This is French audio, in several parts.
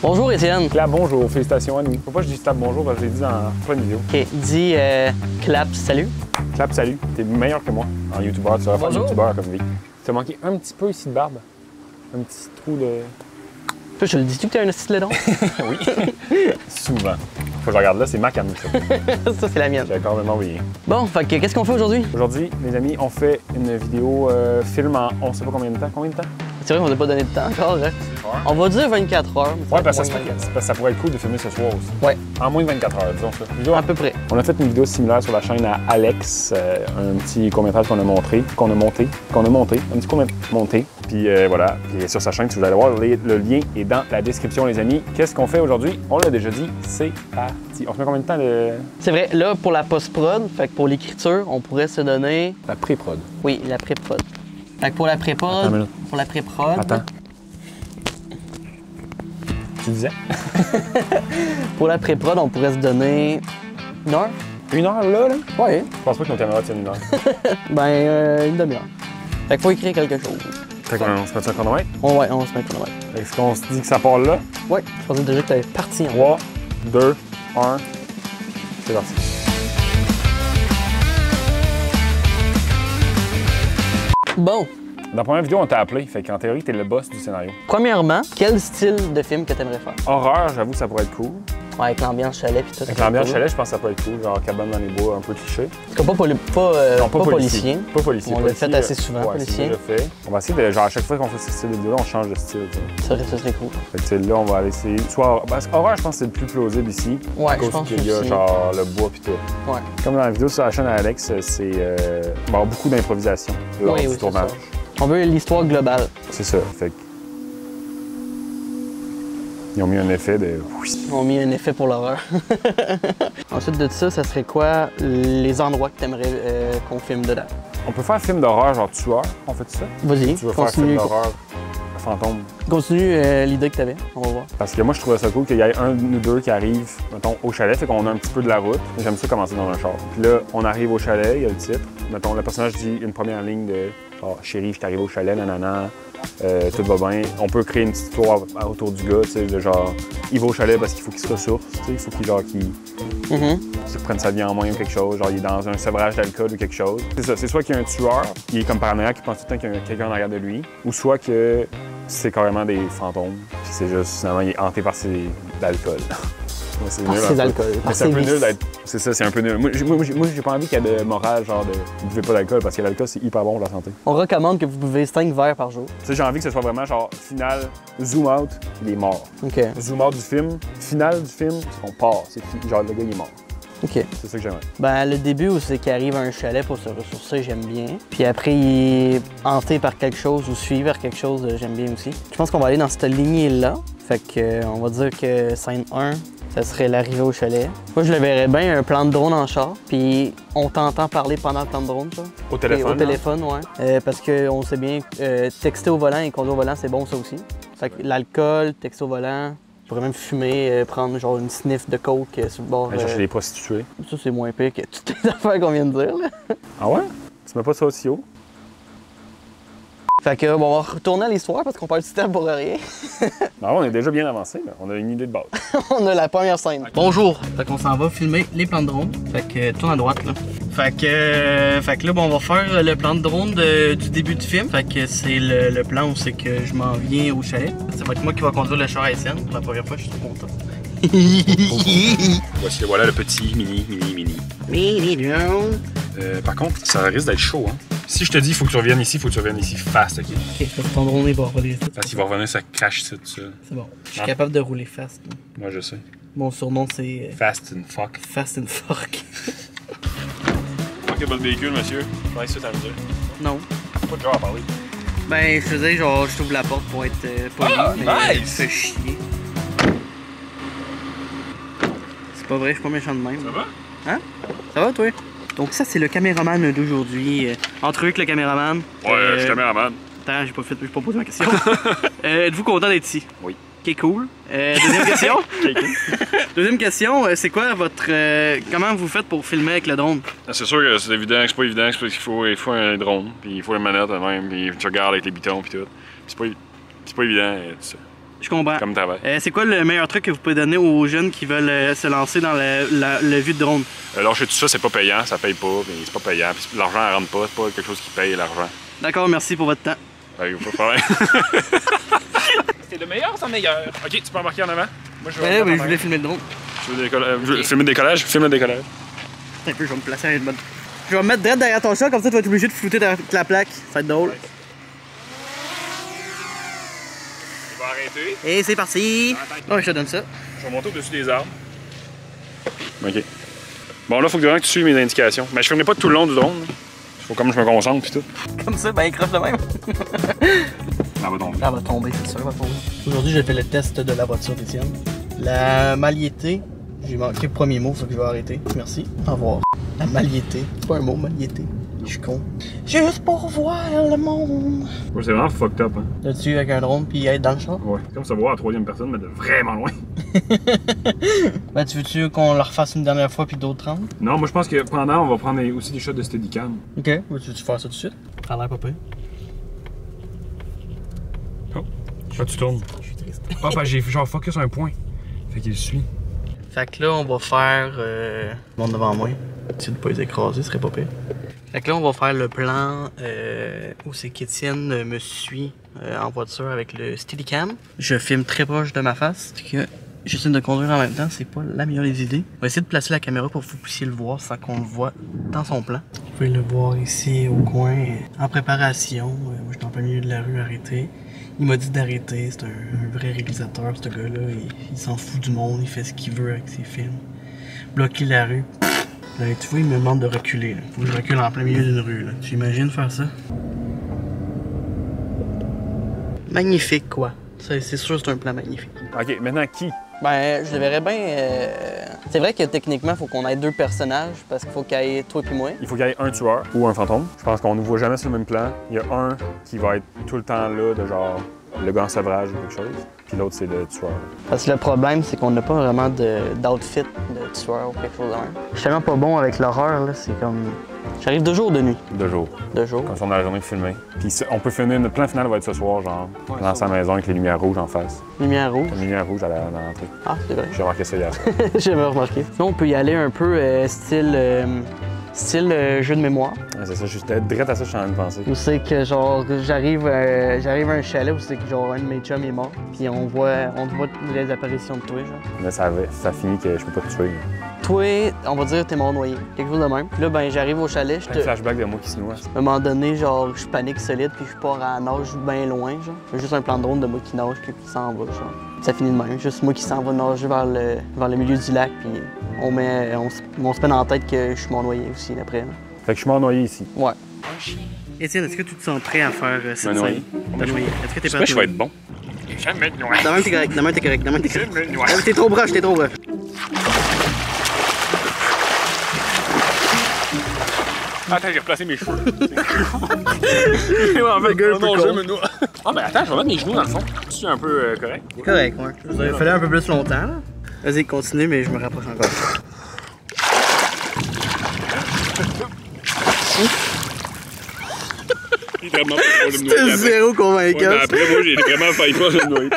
Bonjour Étienne. Clap bonjour, félicitations à nous. Faut pas que je dise clap bonjour parce que je l'ai dit dans plein de vidéos. Ok, dis clap salut. Clap salut, t'es meilleur que moi en youtubeur, tu vas faire Bonjour. youtubeur comme vie. T'as manqué un petit peu ici de barbe, un petit trou de... Toi, je te le dis-tu que t'as un style de don? Oui, souvent. Faut que je regarde là, c'est ma canne ça. Ça, c'est la mienne. J'ai encore même envoyé. Bon, fait que qu'est-ce qu'on fait aujourd'hui? Aujourd'hui, les amis, on fait une vidéo film en on sait pas combien de temps. Combien de temps? C'est vrai qu'on n'a pas donné de temps encore, hein? On va dire 24 heures. mais Ouais, parce que moins ça pourrait être cool de filmer ce soir aussi. Ouais. En moins de 24 heures, disons ça. À peu près. On a fait une vidéo similaire sur la chaîne à Alex, un petit court-métrage qu'on a monté, un petit court-métrage monté. Puis voilà, puis sur sa chaîne, si vous allez voir, le lien est dans la description, les amis. Qu'est-ce qu'on fait aujourd'hui? On l'a déjà dit, c'est parti. On se met combien de temps de... C'est vrai, là, pour la post-prod, fait que pour l'écriture, on pourrait se donner... La pré-prod. Oui, la pré-prod. Fait que pour la pré-prod... Attends une minute. Pour la pré-prod... Attends. Tu disais? Pour la pré-prod, on pourrait se donner... Une heure? Une heure là? Ouais. Je pense pas que nos caméras tiennent une heure. Ben, une demi-heure. Fait qu'il faut écrire quelque chose. Fait qu'on se met un chronomètre? Ouais, on se met un chronomètre. Est-ce qu'on se dit que ça part là? Ouais, je pensais déjà que t'avais parti en 3, 2, 1, c'est parti. Bon, Dans la première vidéo, on t'a appelé, fait qu'en théorie, t'es le boss du scénario. premièrement, quel style de film que t'aimerais faire? Horreur, j'avoue que ça pourrait être cool. Ouais, avec l'ambiance chalet pis tout. Avec l'ambiance chalet, je pense que ça peut être cool, genre cabane dans les bois, un peu cliché. Parce que pas policier. Pas policier. On l'a fait assez souvent, ouais, policier. c'est déjà fait. On va essayer de, genre, à chaque fois qu'on fait ce style de vidéo, on change de style. Tu sais. Ça serait cool. Fait que, tu sais, là, on va aller essayer. Soit, parce qu'horreur, je pense que c'est le plus plausible ici. Ouais, à cause je pense qu'il y a, aussi. genre, le bois pis tout. Ouais. Comme dans la vidéo sur la chaîne à Alex, c'est il va y avoir beaucoup d'improvisation lors Oui, du oui, tournage. On veut l'histoire globale. C'est ça. Fait que... Ils ont mis un effet de... On a mis un effet pour l'horreur. Ensuite de ça, ça serait quoi les endroits que t'aimerais qu'on filme dedans? On peut faire un film d'horreur, genre tueur, on fait ça? Vas-y, Tu veux faire un film continue. d'horreur fantôme? Continue l'idée que t'avais, on va voir. Parce que moi, je trouvais ça cool qu'il y ait un ou deux qui arrivent, mettons, au chalet, fait qu'on a un petit peu de la route. J'aime ça commencer dans un char. Puis là, on arrive au chalet, il y a le titre. Mettons, le personnage dit une première ligne de « Oh, chérie, je suis arrivé au chalet, nanana, tout va bien. » On peut créer une petite histoire autour du gars, tu sais, de genre, il va au chalet parce qu'il faut qu'il se ressource, tu sais, il faut qu'il reprenne sa vie en main ou quelque chose, genre il est dans un sevrage d'alcool ou quelque chose. C'est ça, c'est soit qu'il y a un tueur, qui est comme paranoïaque, qui pense tout le temps qu'il y a quelqu'un en arrière de lui, ou soit que c'est carrément des fantômes, puis c'est juste, finalement, il est hanté par l'alcool. Ouais, c'est nul, C'est l'alcool. mais c'est un peu nul d'être... C'est ça, c'est un peu nul. Moi, j'ai pas envie qu'il y ait de morale, genre de « Vous buvez pas d'alcool » parce que l'alcool, c'est hyper bon pour la santé. On recommande que vous buvez 5 verres par jour. Tu sais, j'ai envie que ce soit vraiment genre, final, zoom out, il est mort. OK. Zoom out du film, final du film, on part. C'est genre, le gars, il est mort. OK. C'est ça que j'aimerais. Ben, le début où c'est qu'il arrive à un chalet pour se ressourcer, j'aime bien. Puis après, il est hanté par quelque chose ou suivi par quelque chose, j'aime bien aussi. Je pense qu'on va aller dans cette lignée-là. Fait que, on va dire que scène 1, ça serait l'arrivée au chalet. Moi, je le verrais bien, un plan de drone en char, puis on t'entend parler pendant le plan de drone, ça. Au téléphone, Au téléphone, ouais. Parce qu'on sait bien, texter au volant et conduire au volant, c'est bon, ça aussi. Fait que l'alcool, texter au volant, je pourrais même fumer, prendre genre une sniff de coke sur le bord. Aller chercher des prostituées. Ça, c'est moins pire que toutes les affaires qu'on vient de dire, là. Ah ouais? Tu mets pas ça aussi haut? Fait que, bon, on va retourner à l'histoire parce qu'on parle du temps pour rien. Non, on est déjà bien avancé, mais on a une idée de base. On a la première scène. Bonjour! Fait qu'on s'en va filmer les plans de drone. Fait que, tourne à droite, là. Fait que là, bon, on va faire le plan de drone du début du film. Fait que c'est le plan où c'est que je m'en viens au chalet. Ça va être moi qui va conduire le char à Étienne. Pour la première fois, je suis trop content. Voici, voilà le petit mini drone. Par contre, ça risque d'être chaud, hein. Si je te dis, il faut que tu reviennes ici, il faut que tu reviennes ici fast, OK? Ok, fait que ton drone est va revenir ici. Parce qu'il va revenir, ça crache ça, tout ça. C'est bon. Je suis capable de rouler fast. Là. Moi, je sais. Mon surnom, c'est Fast and fuck. Fast and Fuck. Manquez votre véhicule, monsieur. Ouais, ça, t'as me dire. Non. Pas de genre à parler. Ben, je faisais genre, je t'ouvre la porte pour être poli, mais nice! fais chier. C'est pas vrai, je suis pas méchant de même. Ça va? Hein? Ça va, toi? Donc ça, c'est le caméraman d'aujourd'hui. Entrevue avec le caméraman. Ouais, je suis caméraman. Attends, j'ai pas posé ma question. Êtes-vous content d'être ici? Oui. Ok, cool. Deuxième question. Deuxième question, c'est quoi votre... comment vous faites pour filmer avec le drone? C'est sûr que c'est évident que c'est pas évident, c'est parce qu'il faut un drone, puis il faut une manette même, puis tu regardes avec les pitons puis tout. C'est pas évident, tout ça. Je comprends. comme travail. C'est quoi le meilleur truc que vous pouvez donner aux jeunes qui veulent se lancer dans le vue de drone? Lâcher tout ça, c'est pas payant, ça paye pas, mais c'est pas payant. Puis l'argent, elle rentre pas, c'est pas quelque chose qui paye l'argent. D'accord, merci pour votre temps. Pas de problème. C'est le meilleur, c'est le meilleur. Ok, tu peux embarquer en avant? Moi, je vais. Oui, je voulais filmer le drone. Tu veux filmer le décollage? Filme le décollage. Un peu, je vais me placer à une bonne. Je vais me mettre direct derrière ton chat, comme ça tu vas être obligé de flouter derrière la plaque. Ça va être drôle. Ouais. Il va arrêter. Et c'est parti! Oh, je te donne ça. Je vais monter au-dessus des arbres. Ok. Bon, là, faut que tu suives mes indications. Mais je filmerai pas tout le long du drone. Faut comme je me concentre pis tout. Comme ça, ben, il croche de même. Ça va tomber. Elle va tomber, c'est sûr, elle va tomber. Aujourd'hui, j'ai fait le test de la voiture, Étienne. La maliété, j'ai manqué le premier mot, ça que je vais arrêter. Merci. Au revoir. La maliété. C'est pas un mot, maliété. Je suis con. Juste pour voir le monde. Ouais, c'est vraiment fucked up, hein. De tuer avec un drone puis être dans le char. Ouais. C'est comme se voir à la troisième personne, mais de vraiment loin. Ben, tu veux-tu qu'on le refasse une dernière fois puis d'autres 30? Non, moi, je pense que pendant, on va prendre aussi des shots de Steadicam. Ok. Veux-tu faire ça tout de suite? Ça a l'air pas pire. Oh. Ah, tu tournes. Je suis triste. Ah, ben, j'ai genre focus un point. Fait qu'il suit. Fait que là, on va faire. Le monde devant moi. Si de pas les écraser, ce serait pas pire. Fait que là, on va faire le plan où c'est qu'Étienne me suit en voiture avec le Steadicam. Je filme très proche de ma face. Parce que j'essaie de conduire en même temps, c'est pas la meilleure des idées. On va essayer de placer la caméra pour que vous puissiez le voir sans qu'on le voit dans son plan. Vous pouvez le voir ici au coin, en préparation. Moi, je suis en plein milieu de la rue arrêté. Il m'a dit d'arrêter, c'est un vrai réalisateur, ce gars-là. Il s'en fout du monde, il fait ce qu'il veut avec ses films. Bloquer la rue. Là, tu vois, il me demande de reculer. Là. Faut que je recule en plein milieu d'une rue. Là. Tu imagines faire ça? Magnifique, quoi. C'est sûr que c'est un plan magnifique. OK, maintenant qui? Ben, je le verrais bien... C'est vrai que techniquement, il faut qu'on ait deux personnages parce qu'il faut qu'il y ait toi et moi. Il faut qu'il y ait un tueur ou un fantôme. Je pense qu'on ne voit jamais sur le même plan. Il y a un qui va être tout le temps là, de genre le gars en sevrage ou quelque chose. Puis l'autre, c'est le tueur. Parce que le problème, c'est qu'on n'a pas vraiment d'outfit de tueur ou quelque chose de même. Je suis tellement pas bon avec l'horreur, là. C'est comme... J'arrive 2 jours de nuit. 2 jours. 2 jours. Comme si on a la journée de filmer. Puis on peut filmer, notre plan final va être ce soir, genre, dans sa maison avec les lumières rouges en face. Lumière rouge. Une lumière rouge à l'entrée. Ah, c'est vrai. J'ai remarqué ça hier. J'ai jamais remarqué. Sinon, on peut y aller un peu style jeu de mémoire. Ouais, c'est ça, j'étais direct à ça, je suis en train de penser. Où c'est que, genre, j'arrive à un chalet où c'est que, genre, un de mes chums est mort. Puis on voit les apparitions de toi, genre. Mais ça finit que je peux pas te tuer. Toi, on va dire, t'es mort noyé. Quelque chose de même. Puis là, ben, j'arrive au chalet, Un flashback de moi qui se noie. À un moment donné, genre, je panique solide, puis je pars à nage bien loin, genre. Juste un plan de drone de moi qui nage, puis qui s'en va, genre. Ça finit de même. Juste moi qui s'en va nager vers le milieu du lac, puis on se met dans la tête que je suis mort noyé aussi, après. Là. Fait que je suis mort noyé ici. Ouais. Étienne, est-ce que tu te sens prêt à faire cette noyer. scène? De noyer. Est-ce que t'es prêt? Moi, je vais être bon. Jamais de noyer. Demain, t'es correct. Demain, t'es correct. Demain, t'es correct. Jamais de noyer. T'es trop proche, t'es trop proche. Attends, j'ai replacé mes cheveux. En fait, non, je me noie. Ah, ben attends, je vais mettre mes genoux dans le fond. C'est un peu correct? C'est correct, ouais. Il fallait un peu plus longtemps, là. Vas-y, continue, mais je me rapproche encore. Il est vraiment pas de me T'es noyer. zéro convaincant. Ouais, après, moi, j'ai vraiment failli pas de me noyer.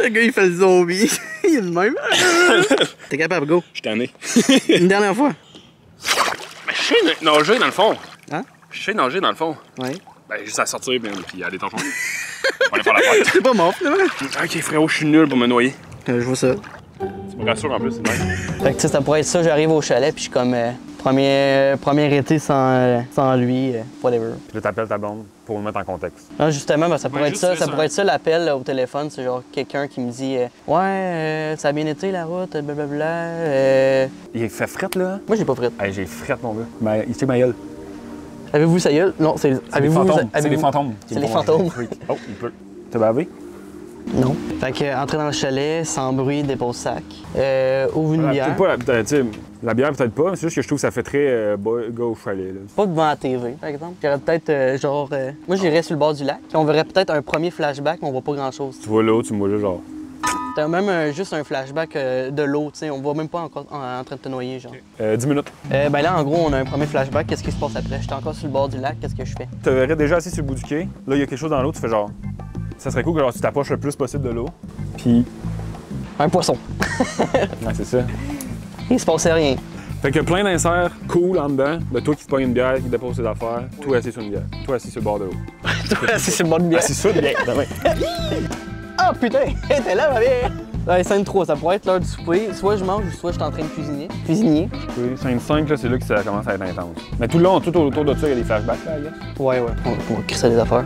Le gars, il fait le zombie. Il est de même. T'es capable, go. Je t'en ai. Une dernière fois. Mais je sais nager dans le fond. Hein? Je sais nager dans le fond. Ouais. Ben, juste à sortir, puis à détendre. On va aller faire la fête. T'es pas mort, finalement. Ok, frérot, je suis nul pour me noyer. Je vois ça. Tu me rassures en plus, c'est nice. Fait que tu sais, ça pourrait être ça, j'arrive au chalet, puis je suis comme premier été sans lui, whatever. Puis là, t'appelles ta blonde pour me mettre en contexte. Non, justement, ben, ça pourrait être juste ça, fais ça ça. pourrait être ça l'appel là, au téléphone, c'est genre quelqu'un qui me dit ouais, ça a bien été la route, blablabla. Il fait frette, là? Moi, j'ai pas frette. Hey, j'ai frette, mon gars. Mais il sait ma gueule. Avez-vous sa gueule? Non, c'est. C'est les fantômes. C'est les avez-vous- fantômes. qui C'est me les font fantômes. freak. Oh, il pleut. T'as bavé? Non. Fait que entrer dans le chalet, sans bruit, dépose sac. Ouvre une bière. Peut-être pas, tu sais, la bière peut-être pas, mais c'est juste que je trouve que ça fait très gars au chalet, là. Pas devant la TV, par exemple. J'irais peut-être moi, j'irais sur le bord du lac. Puis on verrait peut-être un premier flashback, mais on voit pas grand-chose. Tu vois l'eau, tu me vois là, genre. T'as même juste un flashback de l'eau, tu sais. On voit même pas encore en train de te noyer, genre. 10 minutes. Ben là, en gros, on a un premier flashback. Qu'est-ce qui se passe après? J'étais encore sur le bord du lac. Qu'est-ce que je fais? Tu te verrais déjà assis sur le bout du quai. Là, il y a quelque chose dans l'eau, tu fais genre. Ça serait cool que genre, tu t'approches le plus possible de l'eau. Puis, Un poisson. ouais, c'est ça. Il se passait rien. Fait que plein d'inserts cool en dedans, de toi qui te pognes une bière, qui dépose tes affaires, toi assis sur une bière, toi assis sur le bord de l'eau. Toi, c'est une bonne bière. Assis sur une bière, ben ouais. Ah putain, t'es là ma bière! Ouais, scène 3, ça pourrait être l'heure du souper. Soit je mange, soit je suis en train de cuisiner. Cuisinier. Oui, scène 5, là, c'est là que ça commence à être intense. Mais tout le long, tout autour de ça, il y a des flashbacks, là, yes. Ouais. On va crisser des affaires.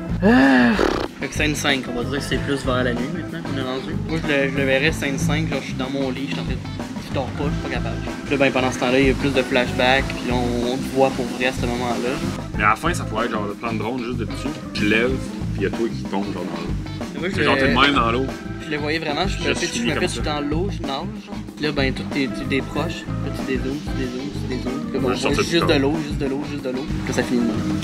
Fait que scène 5, on va dire que c'est plus vers la nuit maintenant qu'on est rendu. Moi, je le verrais scène 5, genre je suis dans mon lit, je dors pas, je suis pas capable. Puis là, ben, pendant ce temps-là, il y a plus de flashbacks, puis là, on te voit pour vrai à ce moment-là. Mais à la fin, ça pourrait être genre le plan de drone juste de dessus. Je lève, puis il y a toi qui tombe genre dans l'eau. Moi, C'est genre t'es de même dans l'eau. Je le voyais vraiment, je me fais tout dans l'eau, je nage. Puis là, ben, tout tes proches, là, tu dézoomes. Puis là, bon, Moi, je sortais juste du de l'eau. Puis là, ça finit de même.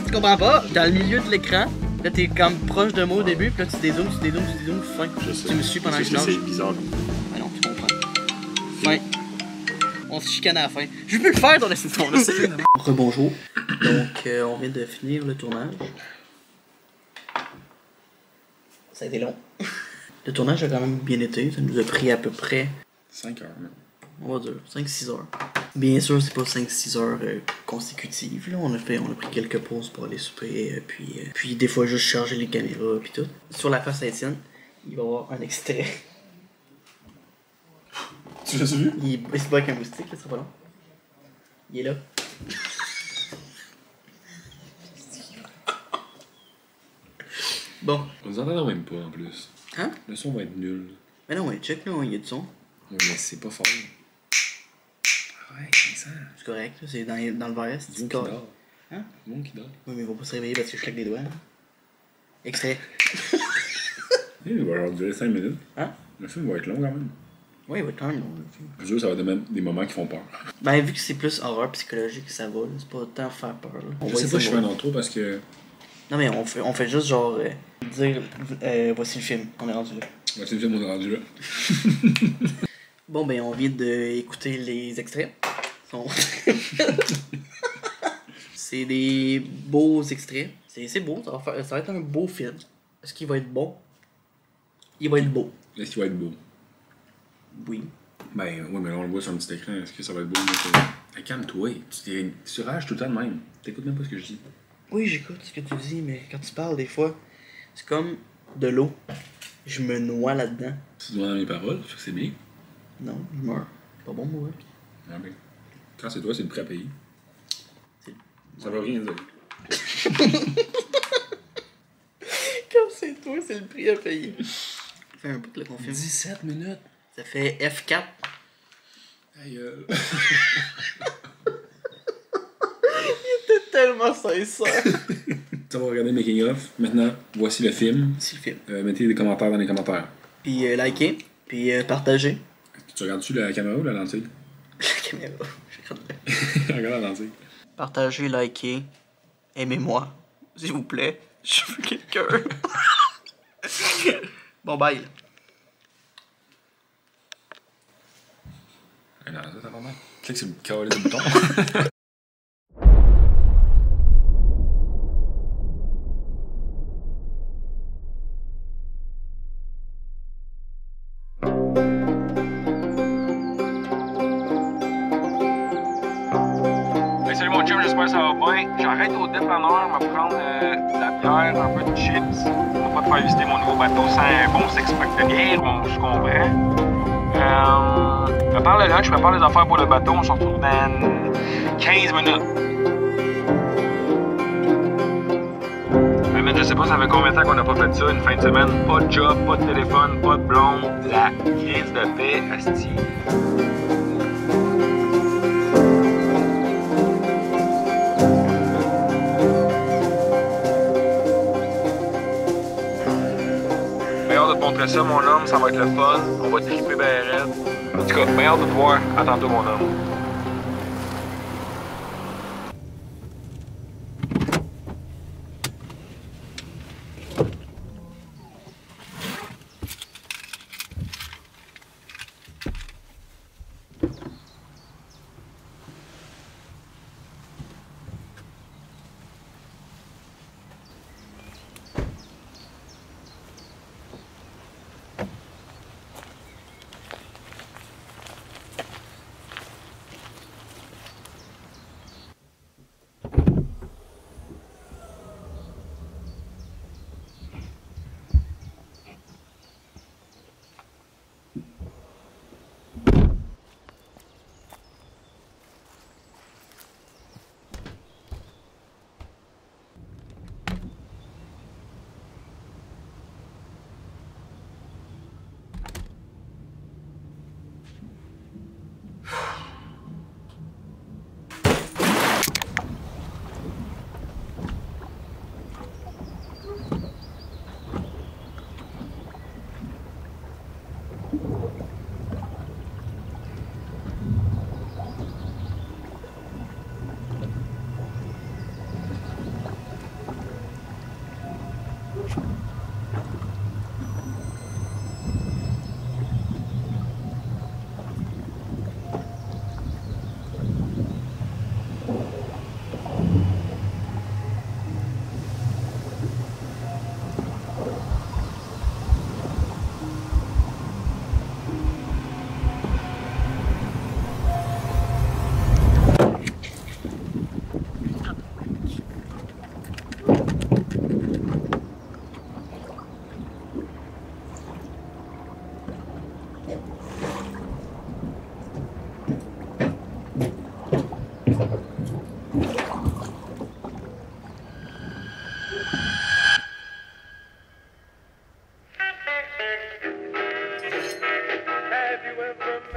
Tu comprends pas? Dans le milieu de l'écran, là, t'es comme proche de moi au début, puis là, tu dézoomes, fin. Je sais. Tu me suis pendant que je nage. C'est bizarre. Ah non, tu comprends. Fin. On se chicane à la fin. Je peux le faire dans la saison là. Rebonjour. Donc, on vient de finir le tournage. Ça a été long. Le tournage a quand même bien été. Ça nous a pris à peu près 5 heures, même. on va dire 5-6 heures. Bien sûr, c'est pas 5-6 heures consécutives. Là. On a pris quelques pauses pour aller souper, puis des fois juste charger les caméras puis tout. Sur la face à Étienne, il va y avoir un extrait. Tu l'as vu? Il se bat avec un moustique, là, c'est pas long. Il est là. Bon. On nous entendra même pas en plus. Hein? Le son va être nul. Mais non, ouais, check là, il y a du son. Ouais, mais c'est pas fort. Ouais, c'est ça. C'est correct, là, c'est dans le verre, c'est Du monde qui correct. dort. Hein? Du monde qui dort. Oui, mais il va pas se réveiller parce que je claque des doigts. Hein? Extrait. Il va genre durer 5 minutes. Hein? Le film va être long quand même. Oui, il va être quand même long. Je jure, ça va être même des moments qui font peur. Ben, vu que c'est plus horreur psychologique, ça va, là. C'est pas tant faire peur. Là. Je sais pas si je fais un intro parce que. Non, mais on fait juste genre dire voici le film, on est rendu là. Ouais, c'est le film, on est rendu là. Bon, ben, on vient d'écouter les extraits. C'est des beaux extraits. C'est beau, ça va être un beau film. Est-ce qu'il va être bon? Il va être beau. Est-ce qu'il va être beau? Oui. Ben, oui, mais là, on le voit sur un petit écran. Est-ce que ça va être beau? Hey, calme-toi. Tu rages tout le temps de même. T'écoutes même pas ce que je dis. Oui, j'écoute ce que tu dis, mais quand tu parles, des fois, c'est comme de l'eau. Je me noie là-dedans. Tu te demandes mes paroles, fait que c'est bien. Non, je meurs. C'est pas bon, moi. Ah ben. Quand c'est toi, c'est le prêt à payer. Ça veut rien dire. Quand c'est toi, c'est le prix à payer. Ça fait un bout là qu'on filme. 17 minutes. Ça fait F4. Aïe. T'es tellement sincère. Ça va regarder Making of. Maintenant, voici le film. C'est le film. Mettez des commentaires dans les commentaires. Puis likez, puis partagez. Tu regardes-tu la caméra ou la lentille? La caméra, je regarde. Regarde la lentille. Partagez, likez, aimez-moi, s'il vous plaît. Je veux quelqu'un. Bon, bye. Non, ça, t'as pas mal. Clique sur le câble du bouton. Salut mon chum, j'espère que ça va bien. J'arrête au dépanneur, me prendre de la bière, un peu de chips. Pour pas te faire visiter mon nouveau bateau sans un bon six-pack de bière, je comprends. Je prépare le lunch, je prépare les affaires pour le bateau. On se retrouve dans 15 minutes. Mais je sais pas ça fait combien de temps qu'on n'a pas fait ça, une fin de semaine. Pas de job, pas de téléphone, pas de blonde. La crise de paix, asti. De te montrer ça, mon homme, ça va être le fun. On va triper ben raide. En tout cas, bien hâte de te voir. À tantôt, mon homme.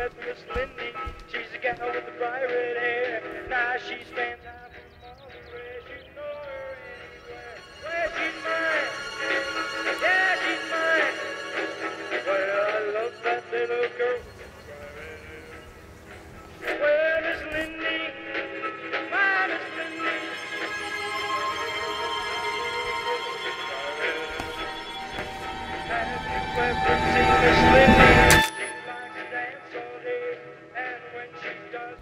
was Miss Lindy. She's a gal with the pirate hair. Now she stands out from all the rest. You know her anywhere. Well, she's mine. Yeah, she's mine. Well, I love that little girl. Well, Miss Lindy, my Miss Lindy. Have you ever seen Miss Lindy? She likes to dance all day, and when she does.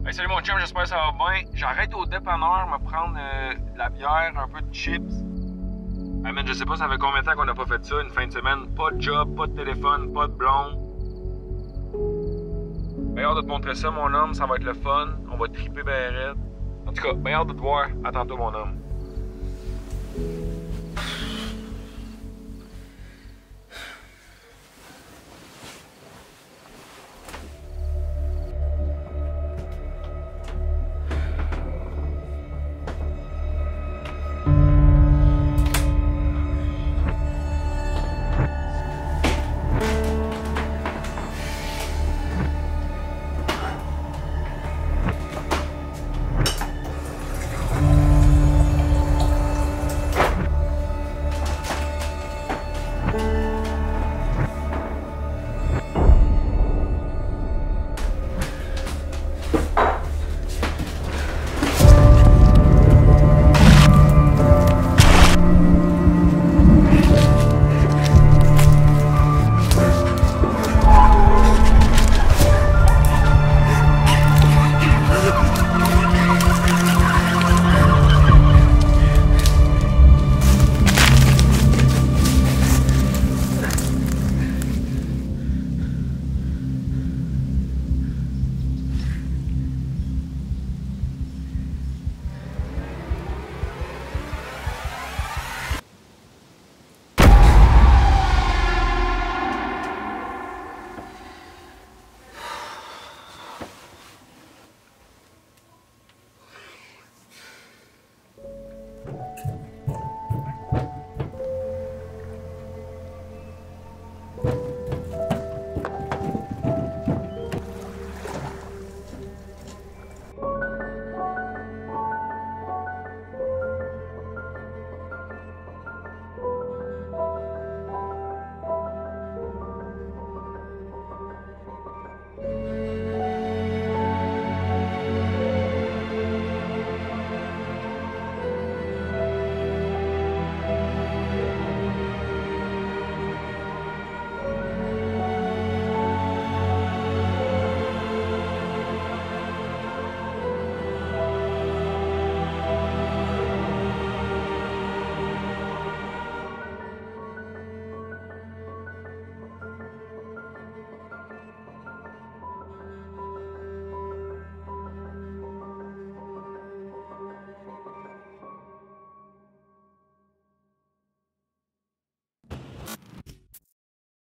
Hey, salut mon chum, j'espère que ça va bien. J'arrête au dépanneur me prendre de la bière, un peu de chips. Hey man, je sais pas ça fait combien de temps qu'on a pas fait ça, une fin de semaine. Pas de job, pas de téléphone, pas de blonde. Ben hâte de te montrer ça mon homme, ça va être le fun. On va triper ben raide. En tout cas, ben hâte de te voir. À tantôt mon homme.